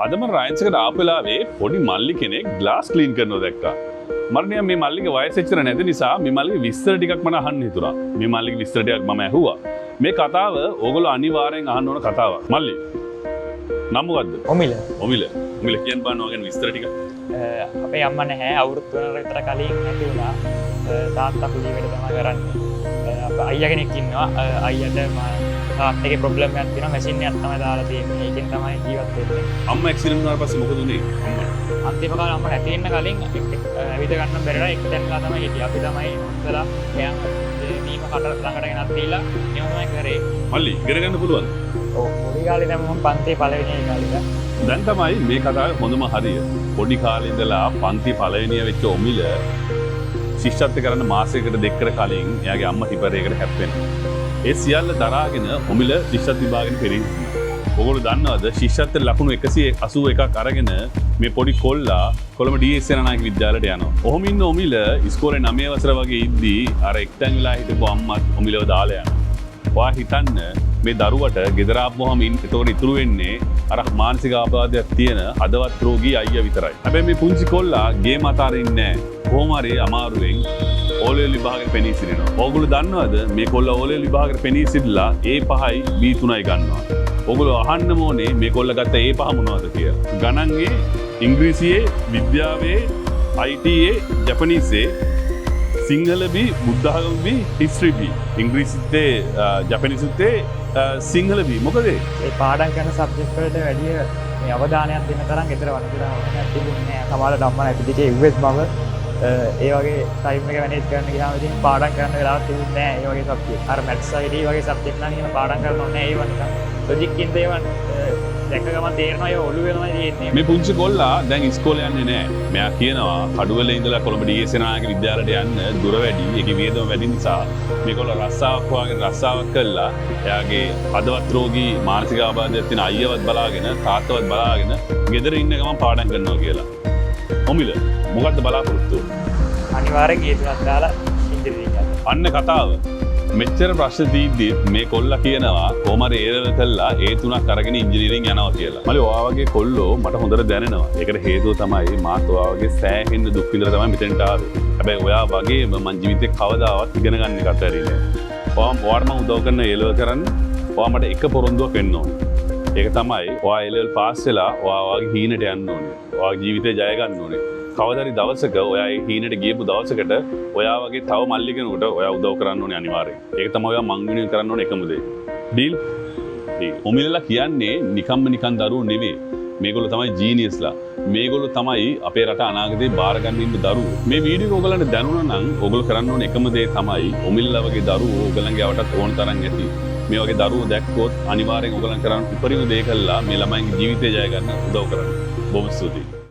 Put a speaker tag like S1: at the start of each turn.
S1: අදම රයින්සකට ආපලාවේ පොඩි මල්ලි කෙනෙක් ග්ලාස් ක්ලීන් කරනවා දැක්කා. මරණය මේ මල්ලිගේ වයස එච්චර නැති නිසා මේ මල්ලිගේ විස්තර ටිකක් මම අහන්න හිතුණා. මේ මල්ලිගේ විස්තර ටිකක් මම ඇහුවා. මේ කතාව ඕගොල්ලෝ අනිවාර්යෙන් අහන්න ඕන කතාවක්. මල්ලි. නම මොකද්ද?
S2: ඔමිල.
S1: ඔමිල. ඔමිල කියන්න බලන්න ඔයගෙන විස්තර ටික.
S2: අපේ අම්මා නැහැ අවුරුදු 3කට විතර කලින් නැති වුණා. තාත්තා කුලී වැඩ තමයි කරන්නේ. අයියා කෙනෙක් ඉන්නවා. අයියාට හાર્ට් එකේ ප්‍රොබ්ලම් එකක් තියෙනවා. මැෂින් එකක් තමයි දාලා තියෙන්නේ. ඒකෙන් තමයි ජීවත් වෙන්නේ.
S1: අම්මා ඇක්සිඩන්ට් වුණාට පස්සේ මොකද උනේ? අම්මා
S2: අන්තිම කාලේ අම්මා නැති වෙන්න කලින් ඇවිද ගන්න බැරිලා එක තැනලා තමයි හිටියේ. අපි තමයි උත්තලා එයන් දීම කට ළඟට ගෙනත් දීලා නියමයි කරේ.
S1: මල්ලි ඉගෙන ගන්න පුළුවන්ද?
S2: ඔව් පොඩි කාලේ නම් මම පන්තියේ පළවෙනි කාලේ.
S1: දැන් තමයි මේ කතාවේ හොඳම හරිය. පොඩි කාලේ ඉඳලා පන්ති පළවෙනිය වෙච්ච ඔමිල ශිෂ්‍යත්ව කරන මාසයකට දෙකකට කලින් එයාගේ අම්මා හිපරේකට හැප්පෙනවා. ඒ සියල්ල දරාගෙන ඔමිල ශිෂ්‍යත්ව විභාගෙට පෙරේනවා. ඔයගොල්ලෝ දන්නවද ශිෂ්‍යත්වයට ලකුණු 181ක් අරගෙන මේ පොඩි කොල්ලා කොළඹ DS සේනානායක විද්‍යාලයට යනවා. ඔහොම ඉන්න ඔමිල ඉස්කෝලේ 9 වසර වගේ ඉද්දී අර එක්තැන් වෙලා හිටපු අම්මත් ඔමිලව දාලා යනවා. ඔයා හිතන්න මේ දරුවට ගෙදර ආපුවම එතකොට ඉතුරු වෙන්නේ අර මානසික ආබාධයක් තියෙන හදවත් රෝගී අයියා විතරයි. හැබැයි මේ පුංචි කොල්ලා ගේ මත අරින්නේ නැහැ. කොහොම හරි අමාරුවෙන් ඕලෙවල් විභාගෙට පෙනී සිටිනවා. ඕගොල්ලෝ දන්නවද මේ කොල්ලා ඕලෙවල් විභාගෙට පෙනී සිටලා A5යි B3යි ගන්නවා. ඕගොල්ලෝ අහන්න ඕනේ මේ කොල්ලා ගත්ත A5 මොනවද කියලා. ගණන්ගේ, ඉංග්‍රීසියේ, විද්‍යාවේ, IT ජපනීසේ සිංහල B, බුද්ධාගම B, හිස්ටරි B. ඉංග්‍රීසිත්තේ, ජපනීසිත්තේ සිංහල B. මොකද
S2: ඒ පාඩම් කරන සබ්ජෙක්ට් වලට වැඩිය මේ අවධානයක් දෙන්න තරම් ගෙදර වන්දිලා අවධානයක් තිබුණේ නැහැ. සමහර ධම්ම නැති දිගේ US බව ඒ වගේ ටයිම් එක මැනේජ් කරන්න ගියාම ඉතින් පාඩම් කරන්න වෙලාවක් තිබුණේ නැහැ. ඒ වගේ සබ්ජෙක්ට්. අර මැත්ස් ID වගේ සබ්ජෙක්ට් නම් එහෙම පාඩම් කරන්න ඕනේ නැහැ. ඒව නිකන් ලොජික් ඉන්න ඒවා දැක්ක ගමන් තේරෙනවා ඒ ඔළුවේ තමයි තියෙන්නේ.
S1: මේ පුංචි කොල්ලා දැන් ඉස්කෝලේ යන්නේ නැහැ. මෙයා කියනවා කඩුවල ඉඳලා කොළඹ DS සේනානායක විද්‍යාලයට යන්න දුර වැඩි. ඒකේ වියදම වැඩි නිසා මේගොල්ලෝ රස්සාවක් වගේ රස්සාවක් කළා. එයාගේ හදවත් රෝගී මානසික ආබාධයක් තියෙන අයියවත් බලාගෙන තාත්තවත් බලාගෙන ගෙදර ඉන්න ගමන් පාඩම් කරනවා කියලා. ඔමිල මොකද්ද බලාපොරොත්තු?
S2: අනිවාර්යෙන් ඒ තුනක් දාලා ඉන්දිරියට යන්න.
S1: අන්න කතාව. මෙච්චර ප්‍රශ්න දීද්දි මේ කොල්ලා කියනවා කොහොම හරි ඒලෙවල් කළා ඒ තුනක් අරගෙන ඉංජිනේරින් යනවා කියලා. මලි ඔයා වගේ කොල්ලෝ මට හොඳට දැනෙනවා. ඒකට හේතුව තමයි මාත් ඔයා වගේ සෑහෙන්න දුක් විඳලා තමයි මෙතෙන්ට ආවේ. හැබැයි ඔයා වගේම මං ජීවිතේ කවදාවත් ඉගෙන ගන්න එකත් ඇරින්නේ නැහැ. ඔයාට මම උදව් කරන ඒලෙවල් කරන්න ඔයා මට එක පොරොන්දුවක් වෙන්න ඕනේ. ඒක තමයි ඔයා ඒලෙවල් පාස් වෙලා ඔයා වගේ හීනට යන්න ඕනේ. ඔයා ජීවිතේ ජය ගන්න ඕනේ. කවදාරි දවසක ඔයා ඒ හීනට ගියපු දවසකට ඔයා වගේ තව මල්ලි කෙනෙකුට ඔයා උදව් කරන්න ඕනේ අනිවාර්යෙන්. ඒක තමයි ඔයා මං වෙනුවෙන් කරන්න ඕනේ එකම දේ. ඩීල්? ඔමිලලා කියන්නේ නිකන් දරුවෝ නෙවෙයි. මේගොල්ලෝ තමයි ජීනියස්ලා. මේගොල්ලෝ තමයි අපේ රට අනාගතේ බාර ගන්න ඉන්න දරුවෝ. මේ වීඩියෝ එක ඔයගලන්ට දැනුණා නම් ඔයගොල්ලෝ කරන්න ඕනේ එකම දේ තමයි ඔමිලලා වගේ දරුවෝ ඔයගලන්ගේ අවටත් ඕන තරම් ඇති. මේ වගේ දරුවෝ දැක්කොත් අනිවාර්යෙන් ඔයගලන් කරන්න උපරිම දේ කළා මේ ළමයින්ගේ ජීවිතය ජය ගන්න උදව් කරන්න. බොහොම ස්තුතියි.